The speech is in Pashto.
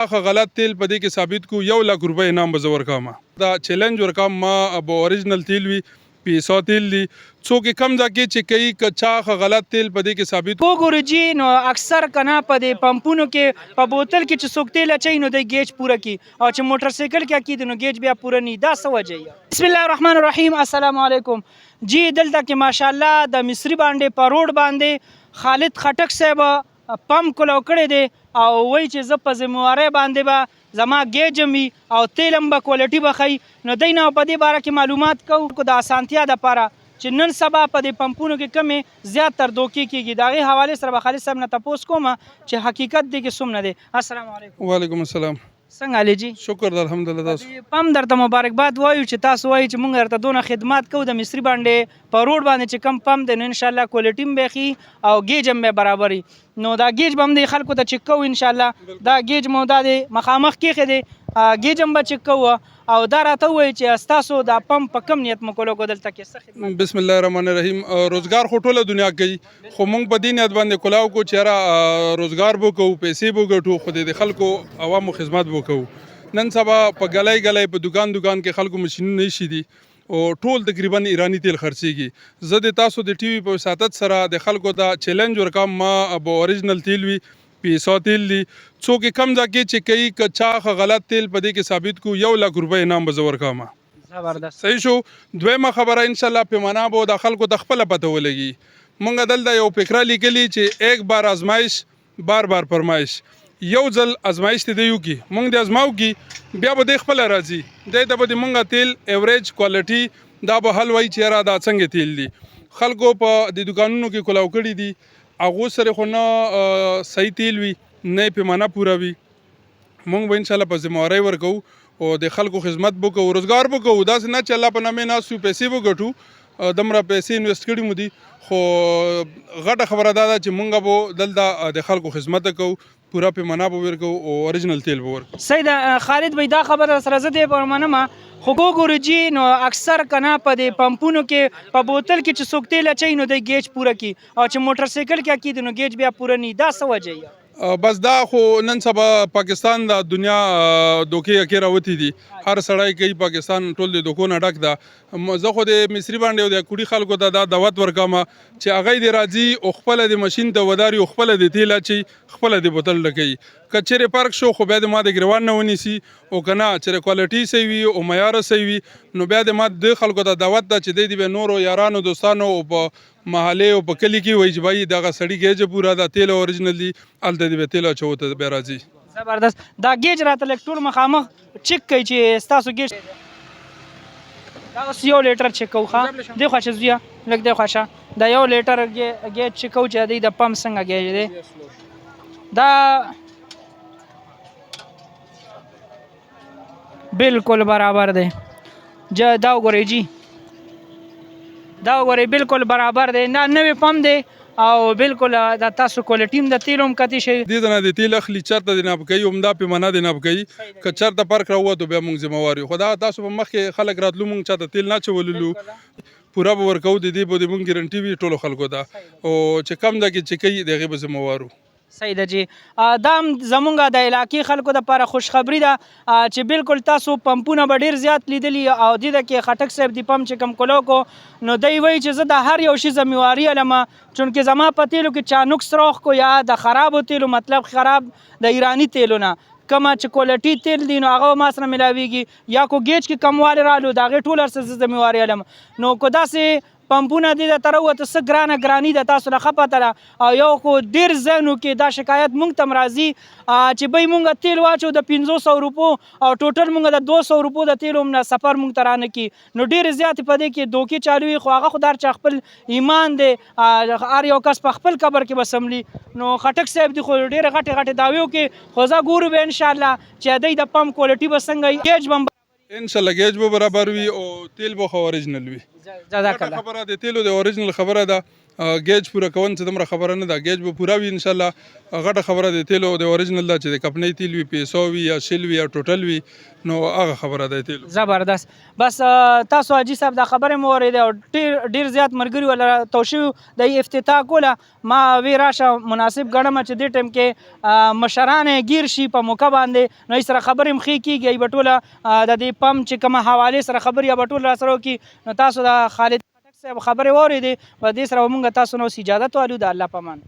هغه غلط تیل په دې کې ثابت کو 1 لک روپۍ انعام به زه ورکوم. دا چیلنج ورکوم ما به اوریجنل تیل وي پیسو تیل دي څوک یې کم ځای کې چې کوي که چا هغه غلط تیل په دې کې ثابت وګورو جی نو اکثر کنه په دې پمپونو کې په بوتل کې چې څوک تیل اچوي نو د گیج پوره کی او چې موټر سایکل کې اکید نو گیج بیا پوره نه دا څه وجه. بسم الله الرحمن الرحیم. السلام علیکم جی. دلته کې ماشاءالله د مصری باندې په روډ باندې خالد خټک صاحب پمپ کولو کړی دی او وایي چې زه په ذمهوارۍ باندې به زما گیج هم وي او تیل هم به کوالټي به ښیي. نو دی نه په دې باره کې معلومات کوو د اسانتیا دپاره چې نن سبا په دې پمپونو کې کمې زیات تر دوکې کېږي. د هغې حوالې سره به خالد صاحب نه تپوس کوم چې حقیقت دې کې څومره دی. السلام علیکم. وعلیکم السلام. څنګه علي جی؟ شکر د الحمدلله. تاسو پم درته مبارکباد وایو چې تاسو وایي چې موږ درته دونه خدمات کوو د مصري باندې په روډ باندې چې کم پم دی نو انشاءالله کوالټي هم به ښي او گیج هم به برابر وي. نو دا گیج به هم دی خلکو ته چک کوو انشاءالله. دا گیج مو دا دی مخامخ کېښی دی گیج هم به چک کوو او دا راته ووایي چې ستاسو دا پمپ په کم نیت مو کولو کو دلته کې څه خدمت. بسم الله الرحمن الرحیم. روزګار خو ټوله دنیا کوي خو موږ په دې نیت باندې کولاو کو چې یاره روزګار به کوو پیسې به ګټو خو د خلکو عوامو خدمت به کوو. نن سبا په ګلای ګلای په دکان کې خلکو ماشینونه ایښي دي او ټول تقریبا ایرانی تیل خرڅېږي. زه د تاسو د ټي وي په وساطت سره د خلکو ته چیلنج ورکوم ما به اوریجنل تیل وي پیسو تیل دي څوک یې کم ځای کې چې کوي که چا هغه غلط تیل په دې کې ثابت کو 1 لک روپۍ انعام به زه ورکوم. زبردست. صحیح شو. دویمه خبره انشاءالله پیمانه به د خلکو د خپله پته ولګي. موږ دلته یو فقره لیکلي چې 1 بار آزمایش بار بار فرمایش. یو ځل ازمایش ته دی وکي مونږ د ازماو کی بیا به د خپل راځي د د به مونږه تیل ایوریج کوالټي دا به حل وای چې را دا څنګه تیل دي خلکو په د دکانونو کې کولاو کړي دي هغه سره خو نه صحیح تیل وي نه پیمانه پوره وي. مونږ به انشاءالله په ذمہوارۍ ورکو او د خلکو خدمت وکړو روزګار وکړو. داسې نه چې الله په نامې ناسو پیسې وګټو دمره پیسې انویسټ کړي مو دي خو غټه خبره دا ده چې مونږ به دلته د خلکو خدمت وکړو پورا پیمانه به ورکو او اوریجنل تیل به ورکو. صحیح ده خالد بھائی دا خبره سره زه دې پر منم خو وګورو جی نو اکثر کنه په دې پمپونو کې په بوتل کې چې څوک تیل اچوي نو د گیج پوره کی او چې موټر سایکل کې اکید نو گیج بیا پوره نه دا څه وجه. بس دا خو نن سبا پاکستان د دنیا دوکې کې راوتی دي هر سړی کوي پاکستان ټول د دوکو نه ډک ده. زه خو د مصري باندې د کوړي خلکو ته دا دعوت ورکوم چې هغه د راځي او خپل د ماشین ته وداري او خپل د تیل اچي خپل د بوتل ډکوي. که چیرې فرق شو خو بیا د ما د ګریوان نه ونیسي او که نه چیرې کوالټي صحیح وي او معیار صحیح وي نو بیا د ما د خلکو ته دعوت ده چې دی د نورو یارانو دوستانو او په محلې او په کلي کې وایي چې بھائی دغه سړي ګیج پوره ده تیل اوریجنل دي هلته د تیل اچوو ته بیا راځي. زبردست. دا گیج راته لږ ټول مخامخ چک کوي چې ستاسو گیج دا اوس 1 لیټر چک کوو ښه دی خواشه زویه لږ دی خواشه دا 1 لیټر گیج چک کوو چې دی د پمپ څنګه گیج دی دا بالکل برابر دی دا وګورئ جی دا وګورئ بالکل برابر دی نه نوی پمپ دی او بالکل دا تاسو کوالټي هم د تیلو هم کتې شي دې نه د تیل اخلي چرته د ناب کوي همدا پیمانه د ناب کوي که چرته فرق راووتو بیا موږ ذمہوار یو. خو دا تاسو په مخکې خلک راتلو موږ چاته تیل نه اچولو پوره به ورکوو د دې به د موږ ګرنټي وي ټولو خلکو ته او چې کم ځای کې چې کوي د هغې به ذمہوار وو. صحیح ده جی. دا هم زمونږ د علاقې خلکو دپاره خوشخبري ده چې بالکل تاسو پمپونه به ډېر زیات لیدلي او دې کې خټک صاحب د پمپ چې کم کولو کو نو دی وایي چې زه د هر یو شي ذمہواري علمه چونکې زما په تیلو کې چا نقص راوخ کو یا د خرابو تیلو مطلب خراب د ایرانی تیلو نه کمه چې کوالټي تیل دی نو هغه ما سره ملاویږي یا کو گیج کې کموالی رالو د هغې ټول هر څه زه ذمہواري علم. نو که داسې پمپونه دي د تر وته څه ګرانه ګراني ده تاسو نه ښه پته ده او یو خو ډېر ځایونو کې دا شکایت موږ ته هم راځي چې بی موږ تیل واچو د 500 روپو او ټوټل موږ د 200 روپو د تیلو هم نه سفر موږ ته رانه کي نو ډېرې زیاتې په دې کې دوکې چالو وي خو هغه خو دار چا خپل ایمان دی هر یو کس په خپل قبر کې به سملي. نو خټک صاحب دي خو ډېرې غټې غټې دعوې وکړي خو زه ګورو به انشاءالله چې دی د پمپ کوالټي به څنګه گیج به انشاءالله گیج به برابر وي او تیل به خو اوریجنل وي. جزاک الله. خبره د تیلو د اوریجنل خبره ده ګیج پوره کون څه دومره خبره نه ده، ګیج به پوره وي انشاءالله. غټه خبره د تیلو د اوریجنل دا چې د کپنۍ تیل وي 500 وي یا 100 وي یا ټوټل وي، نو هغه خبره ده تیلو. زبردست. بس تاسو حاجي صاحب دا خبره مو اورېدې او ډېر زیات ملګري ولا توشیو د افتتاح کوله، ما وی راشه مناسب ګڼم چې دې ټیم کې مشران ګیر شي په موقع باندې، نو سره خبرې هم ښې کېږي به ټوله د دې پمپ چې کومه حوالې سره خبرې به ټول را سره وکړي. نو تاسو د خالد خټک صاحب خبرې واورېدې، په دې سره به مونږ تاسو نه اوس اجازت والو. د الله په امان.